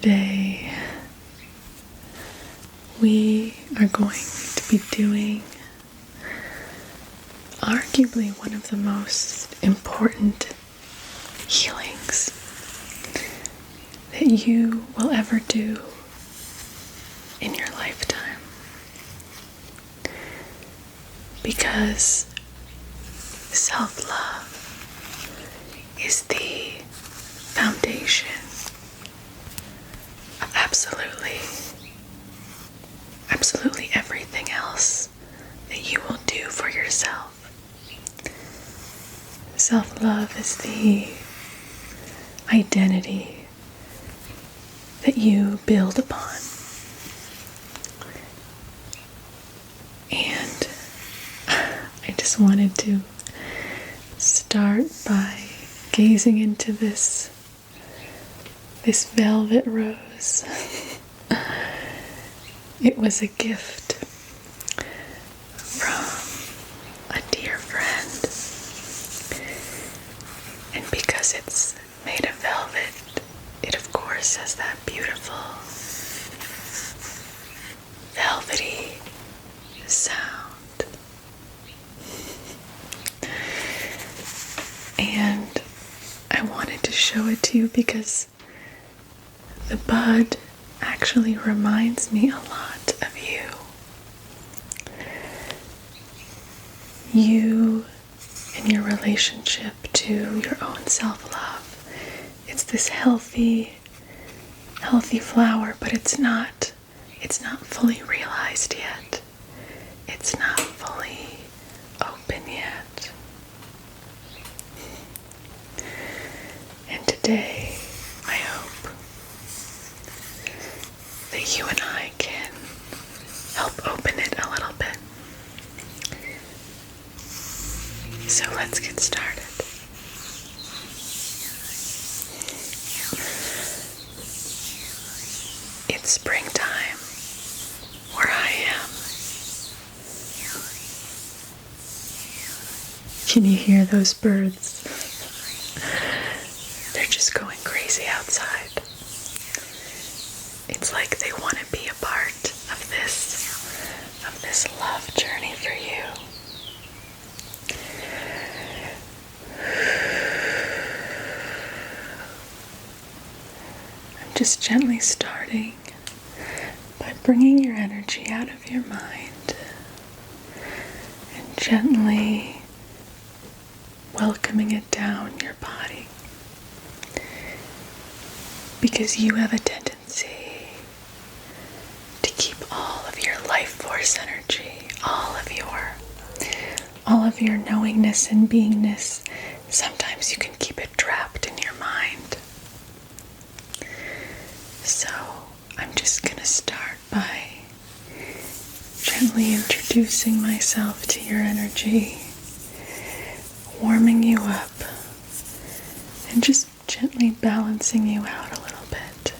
Today we are going to be doing arguably one of the most important healings that you will ever do in your lifetime. Because self-love is the foundation of absolutely everything else that you will do for yourself. Self-love is the identity that you build upon. And I just wanted to start by gazing into this velvet rose. It was a gift from a dear friend, and because it's made of velvet, it of course has that beautiful velvety sound. And I wanted to show it to you because the bud actually reminds me a lot of you. You and your relationship to your own self-love. It's this healthy flower, but it's not fully realized yet. It's not fully open yet. And today, I hope that you and I can help open it a little bit. So let's get started. It's springtime where I am. Can you hear those birds? They're just going crazy outside. It's like they want to be a part of this love journey for you. I'm just gently starting by bringing your energy out of your mind and gently welcoming it down your body. Because you have a tendency to keep all of your life force energy, all of your knowingness and beingness. Sometimes you can keep it trapped in your mind. So I'm just going to start by gently introducing myself to your energy, warming you up, and just gently balancing you out a little bit.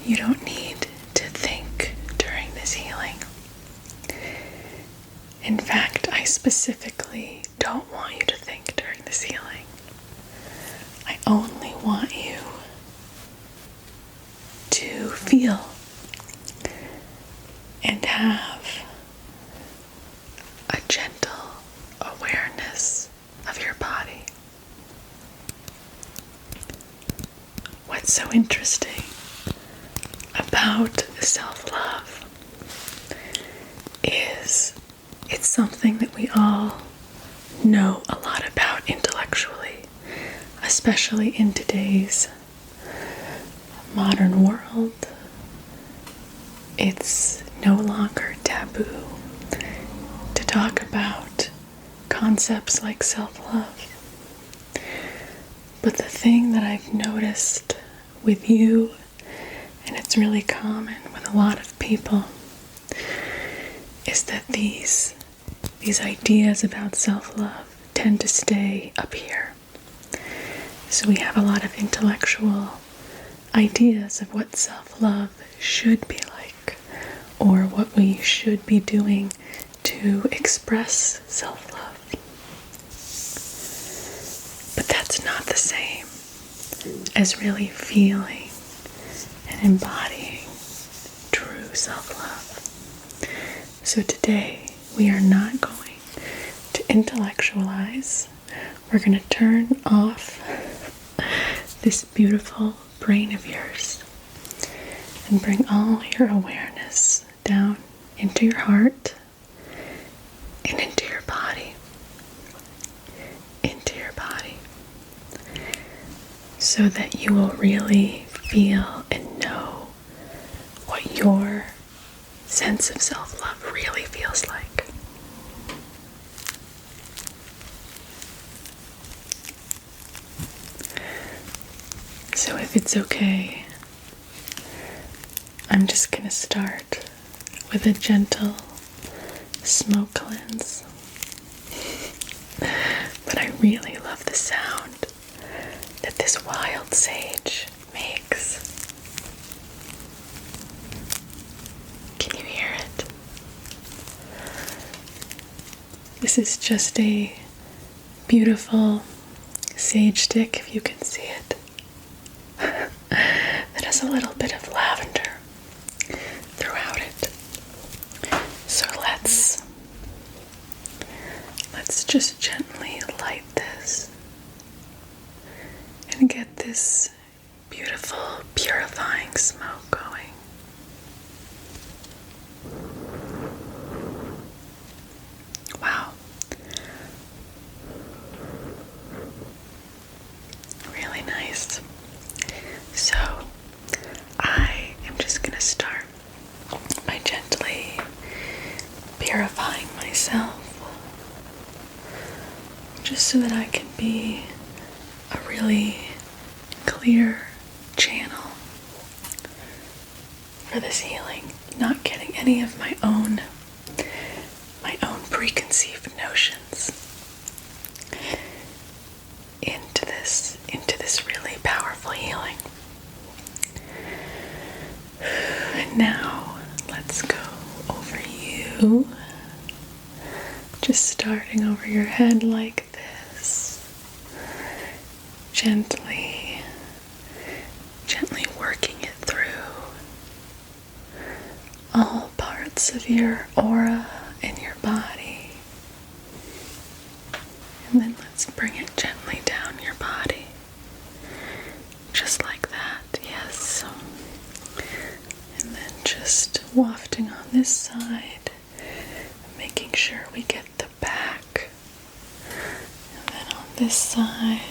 You don't need to think during this healing. In fact, I specifically don't want you to think during this healing. I only want you to feel and have a gentle awareness of your body. What's so interesting about self-love is it's something that we all know a lot about intellectually, especially in today's modern world. It's no longer taboo to talk about concepts like self-love. But the thing that I've noticed with you, and it's really common with a lot of people, is that these ideas about self-love tend to stay up here. So we have a lot of intellectual ideas of what self-love should be like, or what we should be doing to express self-love. But that's not the same as really feeling embodying true self-love. So today we are not going to intellectualize. We're going to turn off this beautiful brain of yours and bring all your awareness down into your heart and into your body. Into your body. So that you will really feel and know what your sense of self-love really feels like. So if it's okay, I'm just going to start with a gentle smoke cleanse. But I really love the sound that this wild sage makes. Can you hear it? This is just a beautiful sage stick, if you can see it, that has a little bit of lavender throughout it. So let's just gently light this and get this beautiful, purifying smoke going. Wow. Really nice. So, I am just going to start by gently purifying myself, just so that I can be a really clear channel for this healing, not getting any of my own preconceived notions into this really powerful healing. And now let's go over you, just starting over your head like this, gently working it through all parts of your aura and your body. And then let's bring it gently down your body, just like that, yes. And then just wafting on this side, making sure we get the back. And then on this side,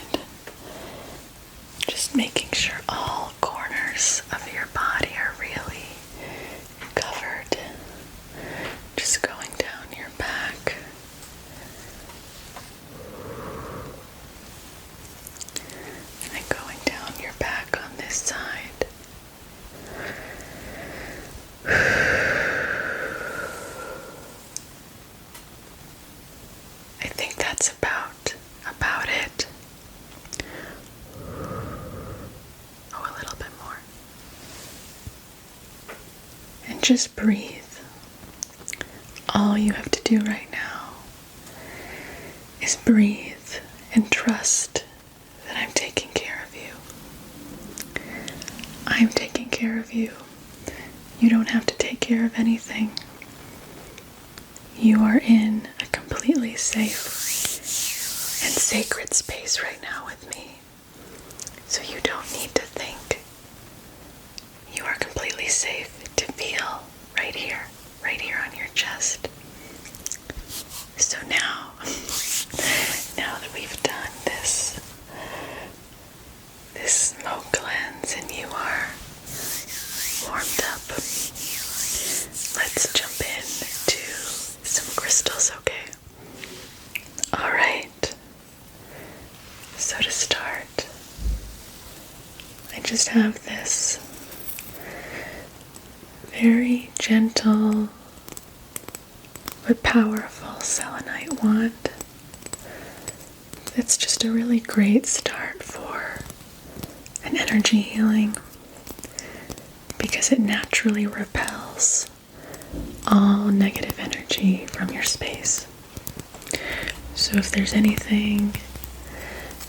just making sure all corners of your body are really covered. Just going down your back. And going down your back on this side. I think that's about it. Oh, a little bit more. And just breathe. All you have to do right now is breathe and trust that I'm taking care of you. I'm taking care of you. You don't have to take care of anything. You are in a completely safe and sacred space right now with me. So you don't need to think. You are completely safe to feel right here on your chest. So now that we've done this smoke cleanse and you are warmed up, let's jump into some crystals, okay? Alright. So to start, I just have this very gentle but powerful selenite wand. It's just a really great start for an energy healing because it naturally repels all negative energy from your space. So if there's anything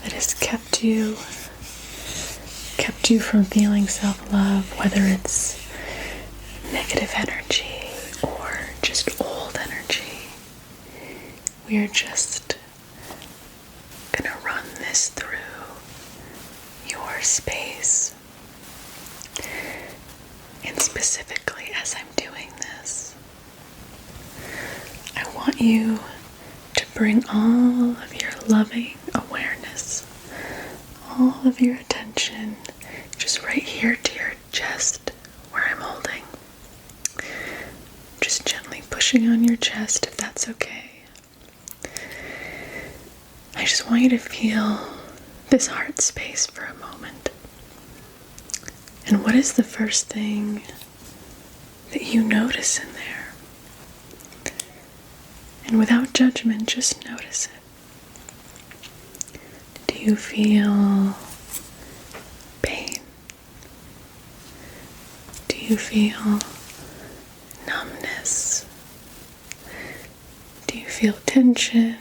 that has kept stopped you from feeling self-love, whether it's negative energy or just old energy. We are just gonna run this through your space. And specifically, as I'm doing this, I want you to bring all of your loving awareness, all of your attention, just right here to your chest where I'm holding. Just gently pushing on your chest if that's okay. I just want you to feel this heart space for a moment. And what is the first thing that you notice in there? And without judgment, just notice it. Do you feel pain? Do you feel numbness? Do you feel tension?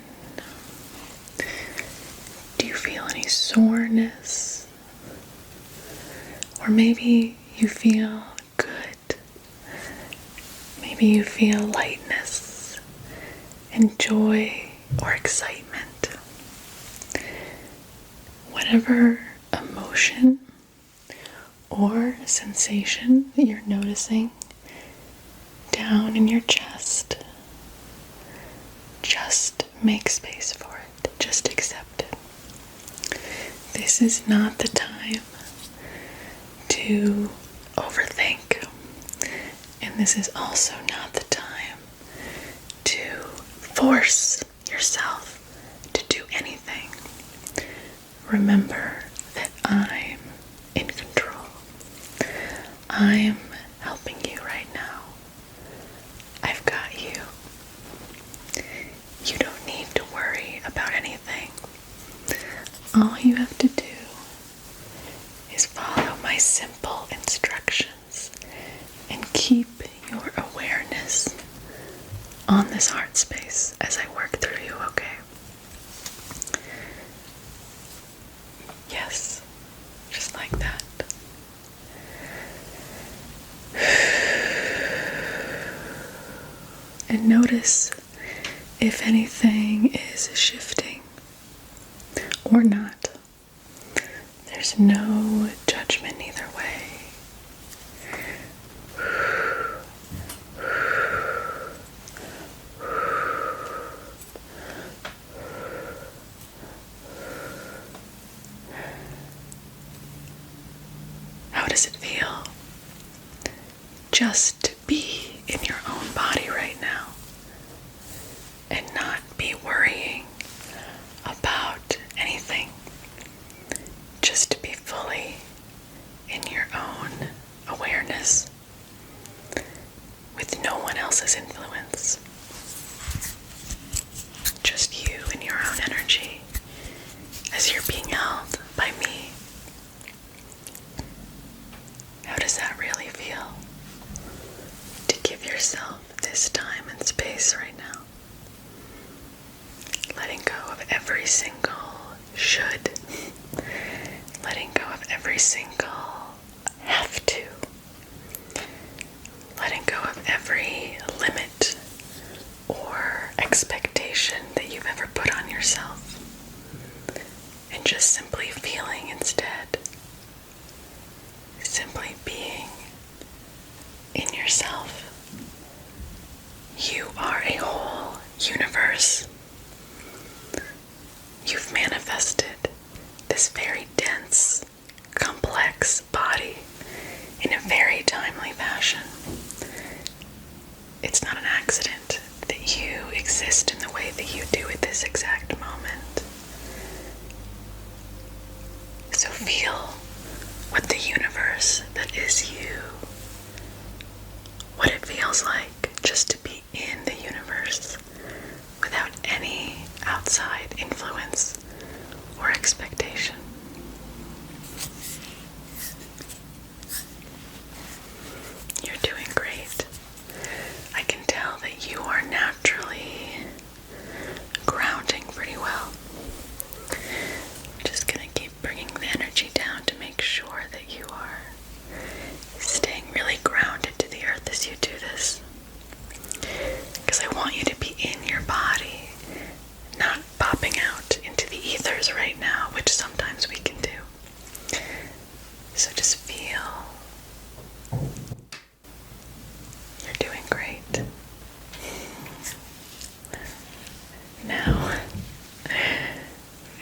Do you feel any soreness? Or maybe you feel good. Maybe you feel lightness and joy or excitement. Whatever emotion or sensation that you're noticing down in your chest, just make space for it. Just accept it. This is not the time to overthink, and this is also not the time to force yourself to do anything. Remember that I'm in control. I'm helping you right now. I've got you. You don't need to worry about anything. All you have to do is follow my simple instructions and keep your awareness on this heart space as I work through you, okay? Yes, just like that. And notice if anything is shifting or not. There's no judgment either way. How does it feel just to be in your own body right now and not be worrying about anything? Just to be fully in your own awareness with no one else's influence. Just you and your own energy as you're being held by me. How does that really feel? To give yourself this time and space right now. Letting go of every single should. Letting go of every single have to. Letting go of every limit or expectation that you've ever put on yourself. And just simply feeling instead. Simply being in yourself. You are a whole universe. You've manifested this very dense, complex body in a very timely fashion. It's not an accident that you exist in the way that you do at this exact moment. So feel what the universe that is you, what it feels like just to be in the universe without any outside influence or expectation. You're doing great. I can tell that you are naturally grounding pretty well. Just gonna keep bringing the energy down to make sure that you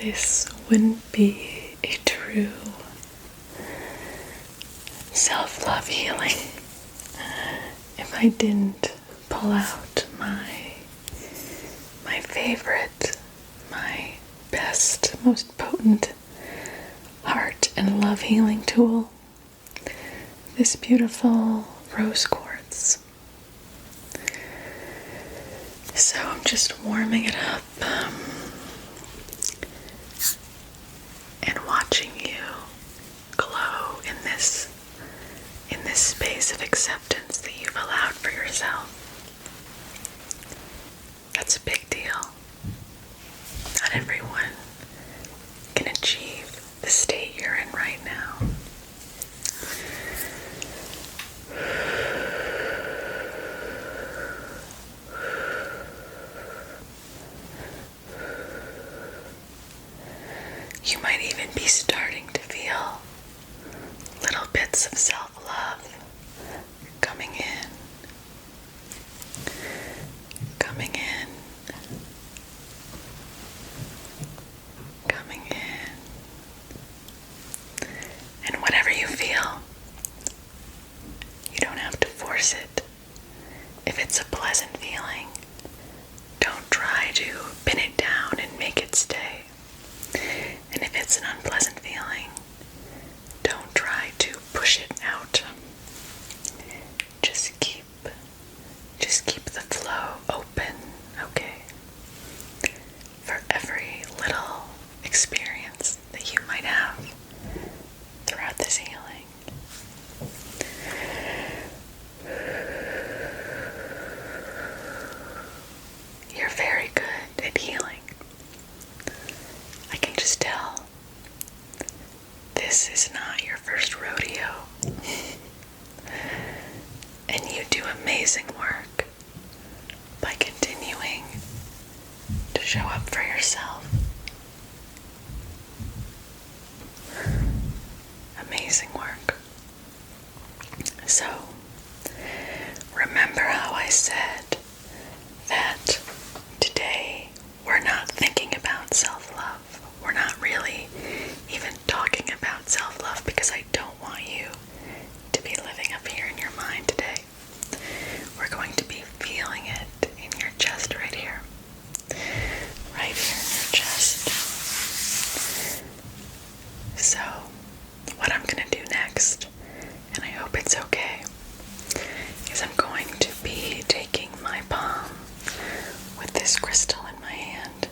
this wouldn't be a true self-love healing if I didn't pull out my favorite, my best, most potent heart and love healing tool, this beautiful rose quartz. So I'm just warming it up and watching you glow in this space of acceptance that you've allowed for yourself. That's a big deal. Not everyone can achieve the state you're in right now. You might even be starting to feel little bits of self-love coming in, coming in, coming in. And whatever you feel, you don't have to force it. If it's a pleasant feeling, don't try to pin it down and make it stay. And if it's an unpleasant feeling, don't try to push it out. Just keep the flow open, okay? For every little experience that you might have throughout this healing. You're very good at healing. I can just tell. This is not your first rodeo. And you do amazing work by continuing to show up for yourself. Amazing work. So, remember how I said that today we're not thinking about self-love. We're not really even talking about self-love because I don't want you to be living up here in your mind today. We're going to be feeling it in your chest right here. Right here in your chest. So, what I'm going to do next, and I hope it's okay, is I'm going to be taking my palm with this crystal in my hand,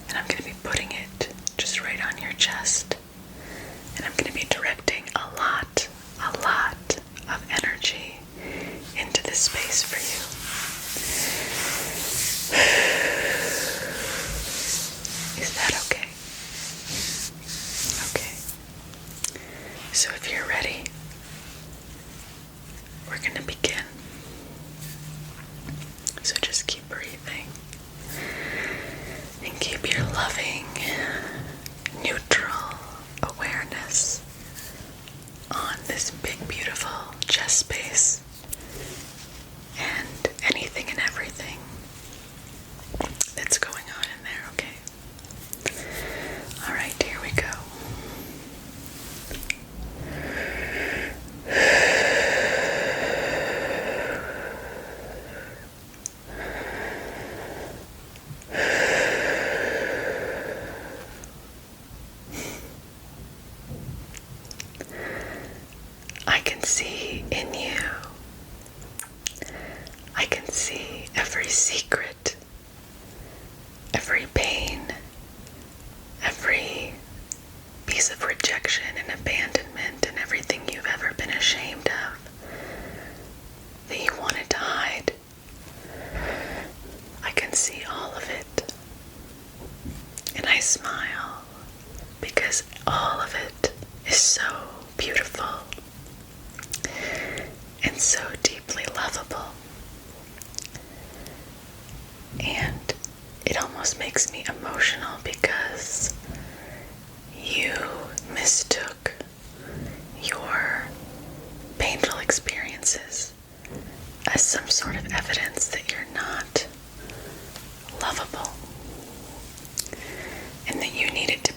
and I'm going to be putting it just right on your chest. And I'm going to be directing a lot of energy into this space for you. Is that okay? Okay. So if you're ready, we're going to begin. So just keep breathing and keep your loving, neutral awareness on this big, beautiful chest space and anything and everything that's going on in there, okay? Alright, here we go. I can see in you. I can see every secret, every pain, every piece of rejection and abandonment and everything you've ever been ashamed of that you wanted to hide. I can see all of it. And I smile because all of it is so beautiful and so deeply lovable. And it almost makes me emotional because you mistook your painful experiences as some sort of evidence that you're not lovable and that you needed to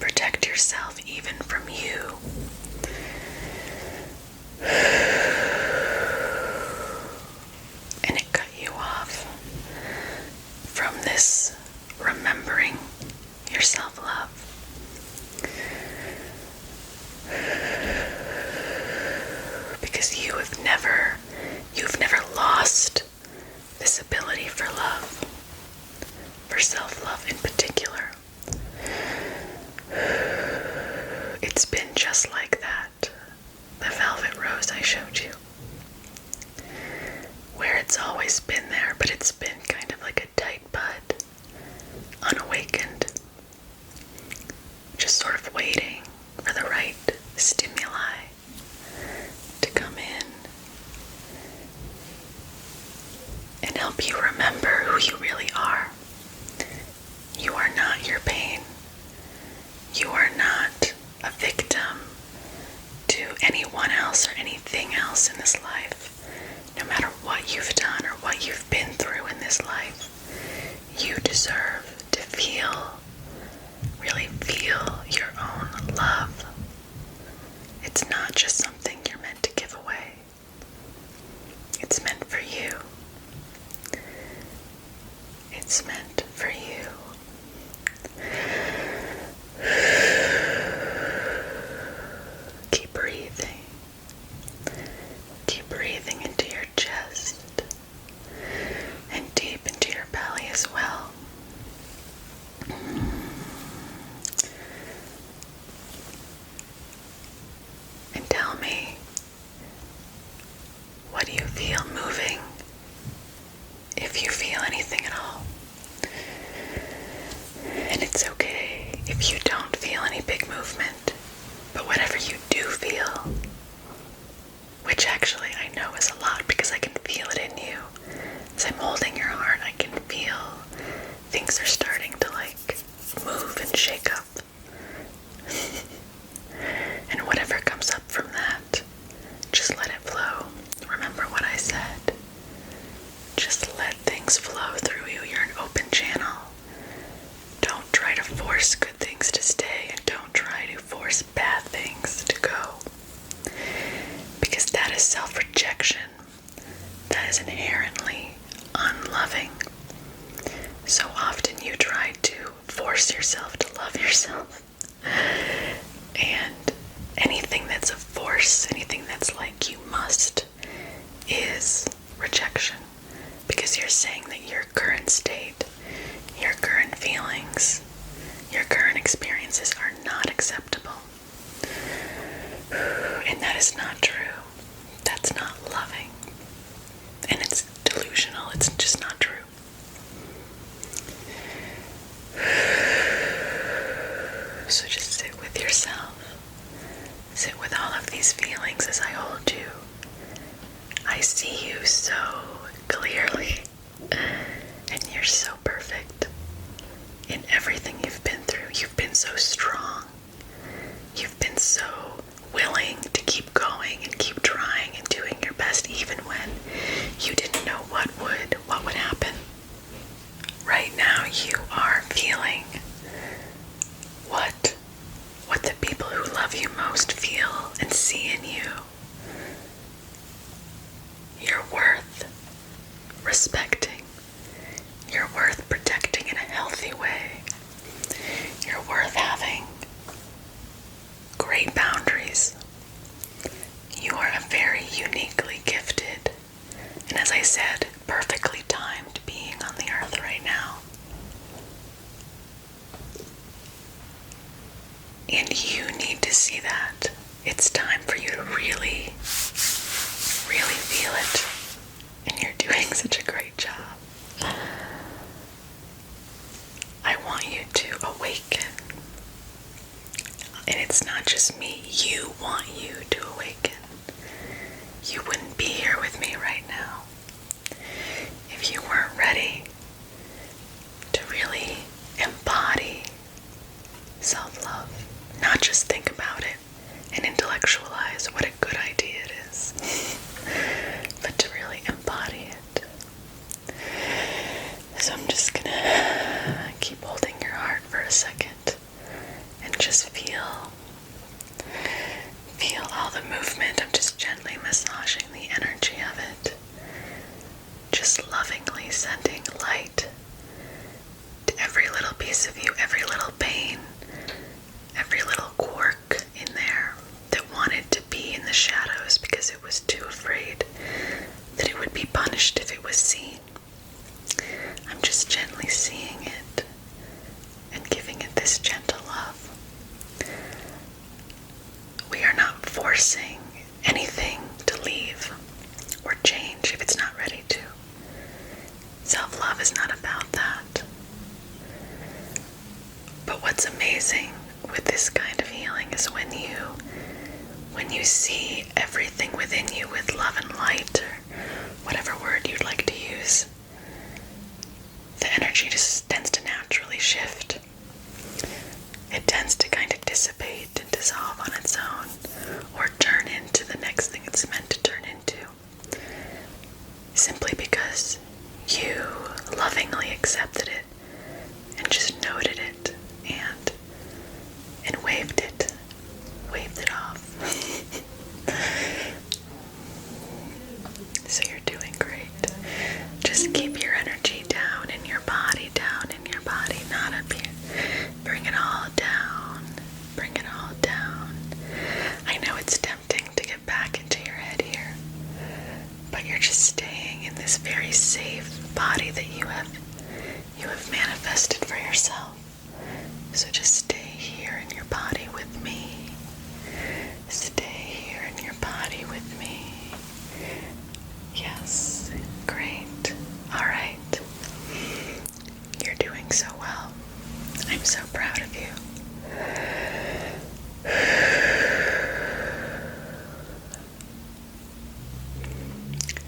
it's meant for you. Keep breathing. Keep breathing into your chest and deep into your belly as well. And tell me, what do you feel moving? If you feel anything at all. And it's okay if you don't feel any big movement, but whatever you do feel, which actually I know is a lot because I can feel it in you. As I'm holding your heart, I can feel things are starting to move and shake up. And whatever comes up from that, just let it flow. Remember what I said. Just let things flow through you. You're an open channel. Don't try to force good things to stay, and don't try to force bad things to go. Because that is self-rejection. That is inherently unloving. So often you try to force yourself to love yourself. And anything that's a force, anything that's like you must, is rejection. Because you're saying that your current state, your current feelings, your current experiences are not acceptable. And that is not true. That's not loving. And it's delusional. It's just not true. So just sit with yourself. Sit with all of these feelings as I hold you. I see you so clearly. And you're so perfect. In everything you've been through, you've been so strong. You've been so willing to keep going and keep trying and doing your best even when you didn't know what would happen. Right now you are feeling what the people who love you most feel and see in you. You're worth respecting. You're worth protecting in a healthy way. You're worth having great boundaries. You are a very uniquely gifted, and as I said, perfectly timed being on the earth right now. And you need to see that. It's time for you to really, really feel it. And you're doing such a great job. I want you to awaken. And it's not just me. You want you to awaken. You wouldn't be here with me right now if you weren't ready to really embody self-love. Not just think about it and intellectualize what a good idea it is, but to really embody it. So I'm just gonna keep holding your heart for a second and just feel all the movement. I'm just gently massaging the energy of it. Just lovingly sending light to every little piece of you, every little pain, every little quirk in there that wanted to be in the shadows because it was too afraid that it would be punished if it was seen. I'm just gently seeing it and giving it this gentle love. We are not forcing anything to leave or change if it's not ready to. Self-love is not about that. But what's amazing with this kind of healing is when you see everything within you with love and light, or whatever word you'd like to use, the energy just tends to naturally shift. It tends to kind of dissipate and dissolve on its own, or turn into the next thing it's meant to turn into, simply because you lovingly accepted it and just noted it and waved it off. So you're doing great. Just keep your energy down in your body. you have manifested for yourself. So just stay here in your body with me. Stay here in your body with me. Yes, great. All right. You're doing so well. I'm so proud of you.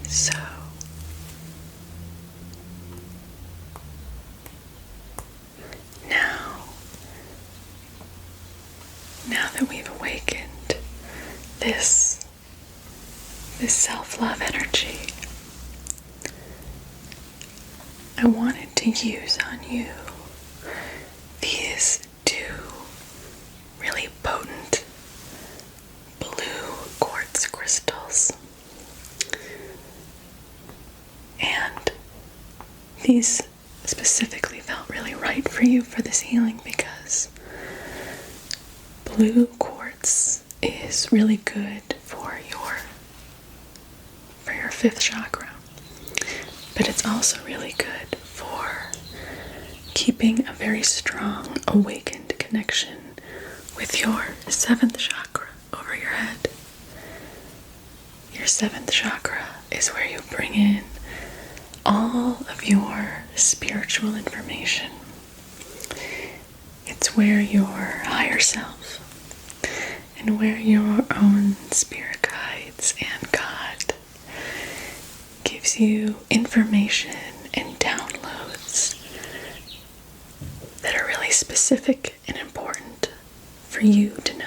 So, now that we've awakened this self-love energy, I wanted to use on you these two really potent blue quartz crystals. And these specifically felt really right for you for this healing because blue quartz is really good for your fifth chakra, but it's also really good for keeping a very strong awakened connection with your seventh chakra over your head. Your seventh chakra is where you bring in all of your spiritual information. It's where your higher self and where your own spirit guides and God gives you information and downloads that are really specific and important for you to know.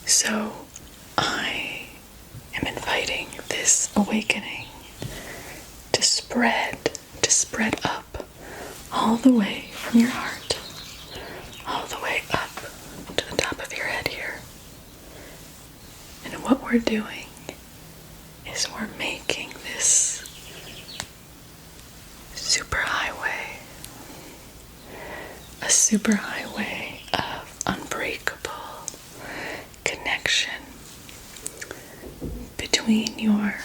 So I am inviting this awakening to spread up all the way from your heart, all the way up to the top of your head here. And what we're doing is we're making this superhighway, a superhighway of unbreakable connection between your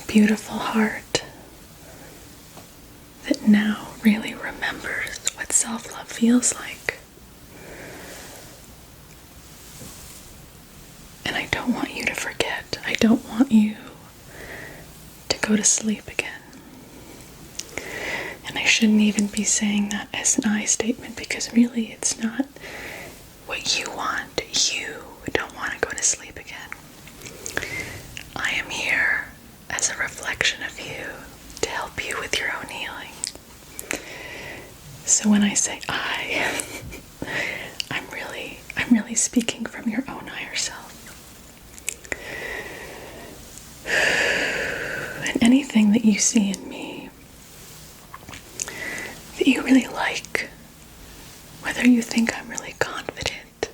beautiful heart that now really remembers what self-love feels like. And I don't want you to forget. I don't want you to go to sleep again. And I shouldn't even be saying that as an I statement because really it's not what you want. You don't want to go to sleep again. I am here as a reflection of you to help you with your own healing. So when I say I'm really speaking from your own higher self. And anything that you see in me that you really like, whether you think I'm really confident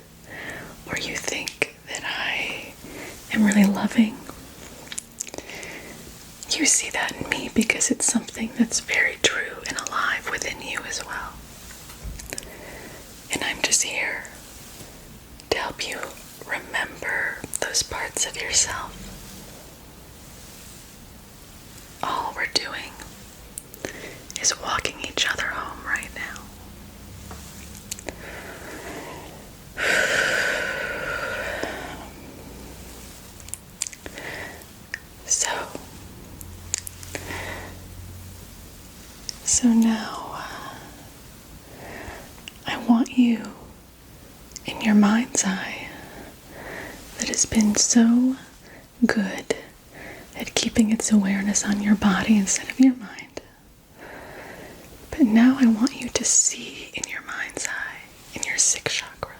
or you think that I am really loving, you see that in me because it's something that's very true and alive within you as well. And I'm just here to help you remember those parts of yourself. All we're doing is walking each other home right now. So now I want you in your mind's eye that has been so good at keeping its awareness on your body instead of your mind. But now I want you to see in your mind's eye, in your sixth chakra,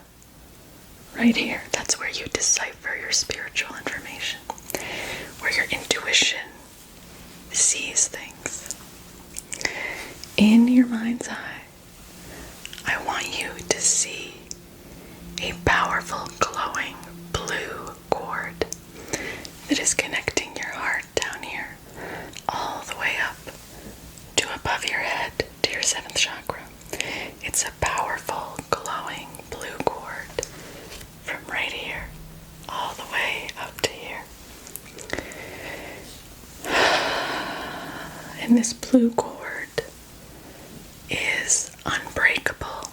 right here. That's where you decipher your spiritual information, where your intuition sees things. In your mind's eye, I want you to see a powerful, glowing blue cord that is connecting your heart down here all the way up to above your head to your seventh chakra. It's a powerful, glowing blue cord from right here all the way up to here. And this blue cord is unbreakable.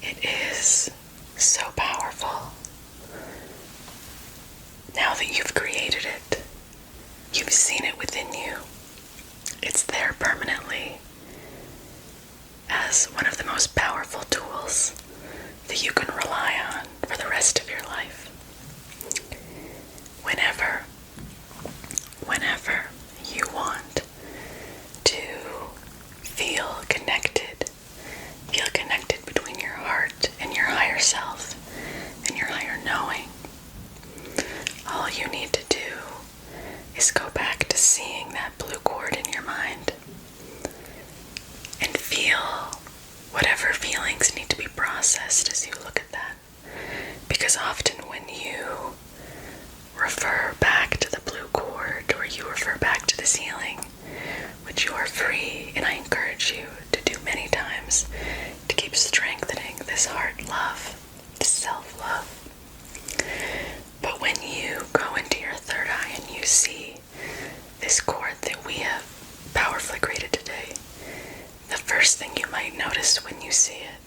It is so powerful. Now that you've created it, you've seen it within you. It's there permanently as one of the most powerful tools that you can rely on for the rest of your life. Whenever you want to feel connected between your heart and your higher self and your higher knowing, all you need to do is go back to seeing that blue cord in your mind and feel whatever feelings need to be processed as you look at that. Because often when you refer back to the blue cord, or you refer back to this healing, which you are free, and I encourage you to do many times to keep strengthening this heart love, this self-love. But when you go into your third eye and you see this cord that we have powerfully created today, the first thing you might notice when you see it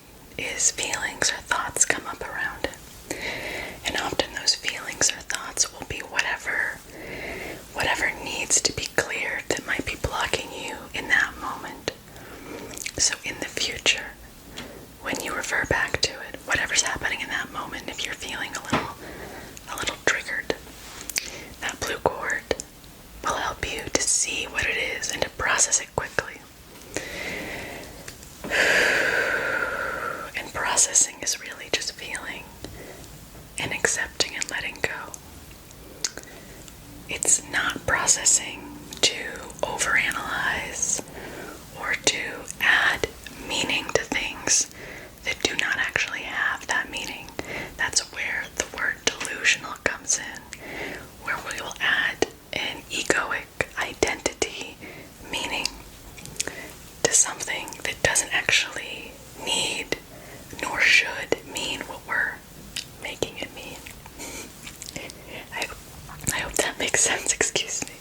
is feelings or thoughts come up around it. And often those feelings or thoughts will be whatever needs to be cleared that might be blocking you in that moment. So in the future, when you refer back to it, whatever's happening in that moment, if you're feeling a little triggered, that blue cord will help you to see what it is and to process it quickly. And processing is really just feeling and accepting and letting go. It's not processing to overanalyze or to add meaning to things that do not actually have that meaning. That's where the word delusional comes in, where we will add an egoic identity meaning to something that doesn't actually need nor should mean what we're making it mean. I hope that makes sense, excuse me.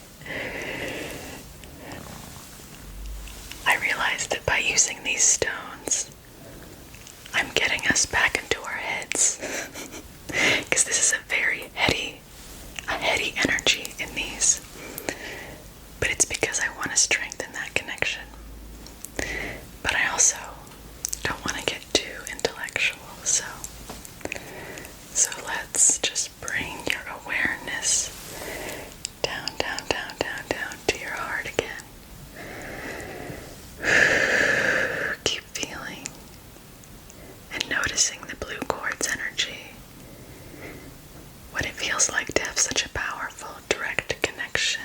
I realized that by using these stones, I'm getting us back into our heads. Because this is a very heady energy in these. But it's because I want to strengthen that connection. But I also don't want to get too intellectual, so let's just bring your awareness down to your heart again. Keep feeling and noticing the blue cord's energy. What it feels like to have such a powerful, direct connection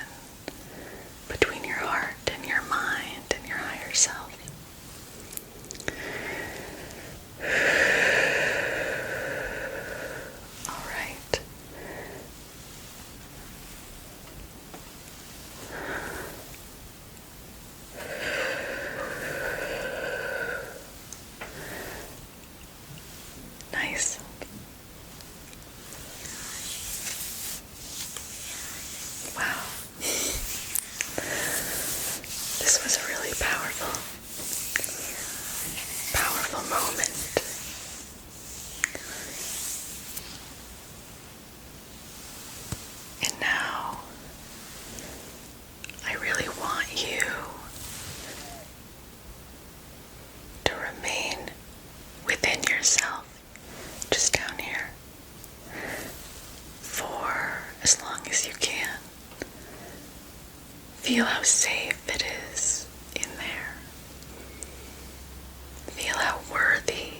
between your heart and your mind and your higher self. All right. Nice. Wow. This was a really powerful moment. And now, I really want you to remain within yourself, just down here, for as long as you can. Feel how safe it is in there. Feel how worthy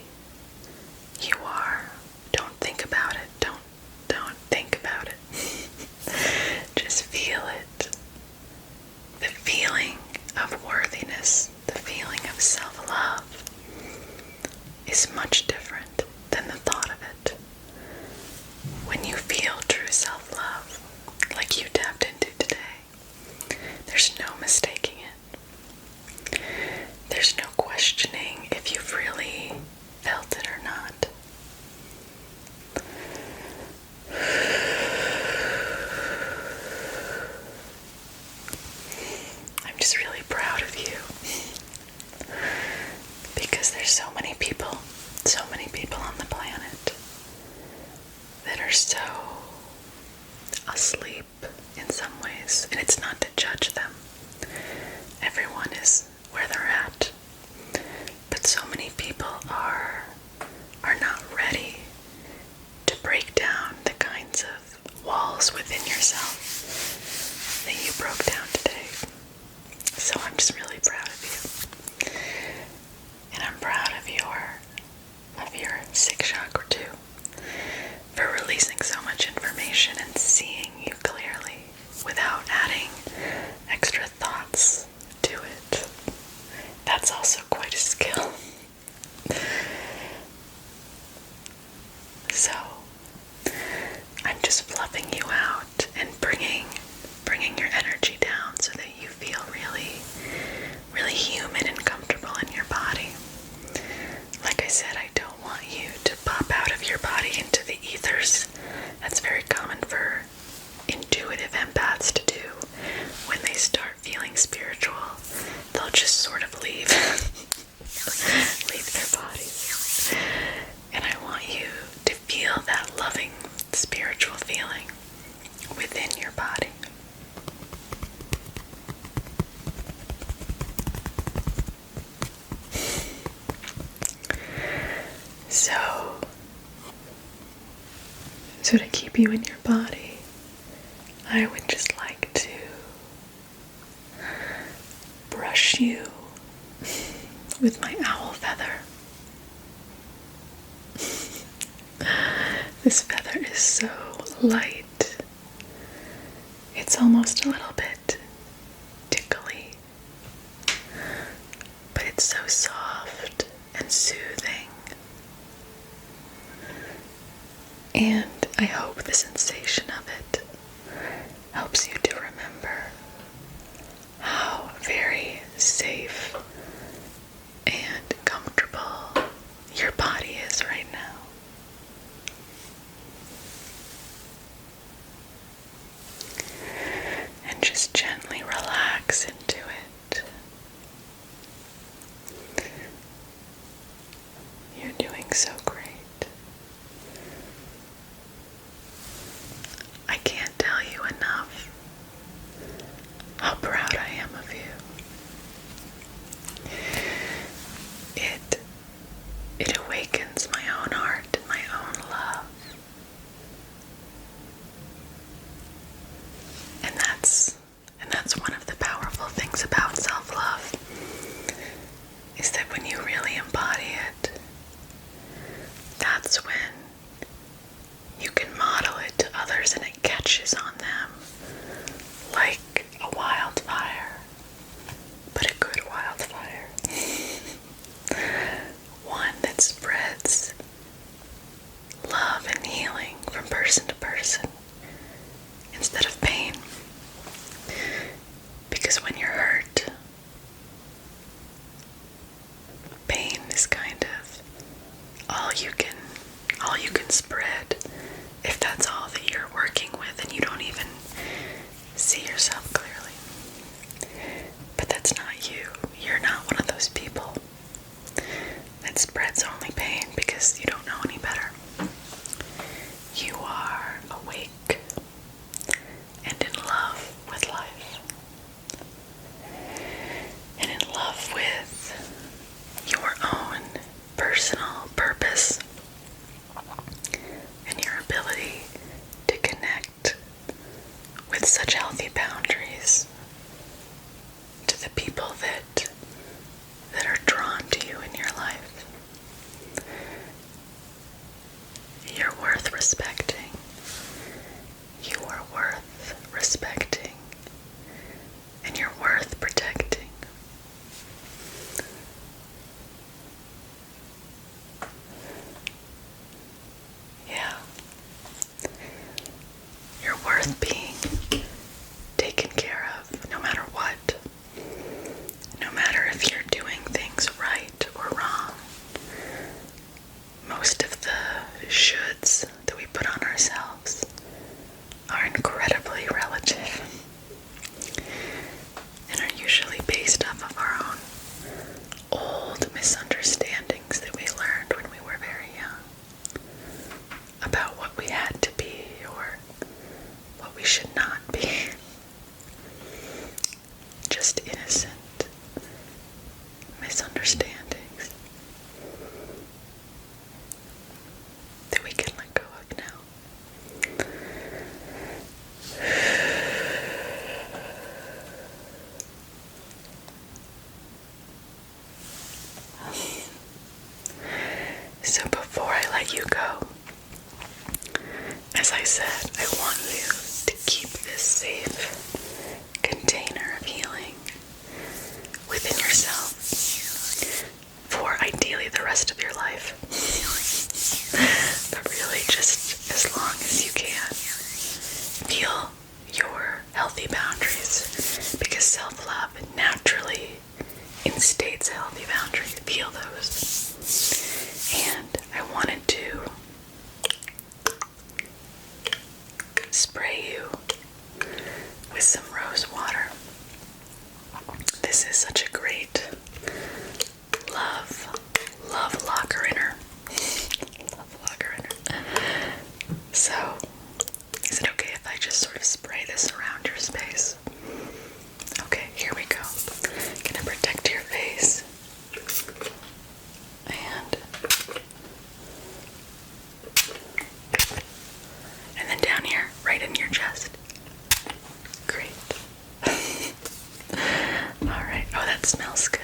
you are. Don't think about it. Don't think about it. Just feel it. The feeling of worthiness, the feeling of self-love is much different than the thought of it. When you feel true self-love, like you tapped into today, there's no mistaking it. There's no questioning if you've really felt it or not. I'm just really proud of you. And I'm proud of your sixth chakra too, for releasing so much information and seeing you clearly without adding extra thoughts to it. That's also quite a skill. So, I'm just fluffing you out and bringing your energy down so that you feel really, really human and comfortable in your body. Like I said, I don't want you to pop out of your body into the ethers. That's very common for intuitive empaths to do. When they start feeling spiritual, they'll just sort of leave their bodies. And I want you to feel that loving spiritual feeling within your body. So to keep you in your body, I would just like to brush you with my owl feather. This feather is so light. It's almost a little bit tickly, but it's so soft and soothing. And I hope the sensation of it helps you to remember how very safe and comfortable your body is right now. And just gently relax into it. You're doing so great. I can't tell you enough how proud I am of you. It awakens my own heart and my own love. And that's one of the powerful things about self-love, is that when you really embody it, that's when you can model it to others and it catches on them like a wildfire, but a good wildfire. One that spreads love and healing from person to person instead of pain. Because when you're hurt, pain is kind of all you can spread, if that's all that you're working with and you don't even see yourself clearly. But that's not you. You're not one of those people that spreads only pain because you don't know any better. You are awake and in love with life, and in love with your own personal purpose and your ability to connect with such healthy boundaries to the people that are drawn to you in your life. You're worth respecting. You are worth respecting. And you're worth protecting. Yeah. You're worth being taken care of, no matter what. No matter if you're doing things right or wrong. Most of the shoulds that we put on ourselves are incredibly relative and are usually based off of our own old misunderstandings that we learned when we were very young about what we had to be or what we should not be. Just innocent misunderstandings that we can let go of now. this is such a great love locker inner. Love locker inner. So, is it okay if I just sort of spray this around your space? Okay, here we go. Gonna protect your face. And then down here, right in your chest. Great. Alright. Oh, that smells good.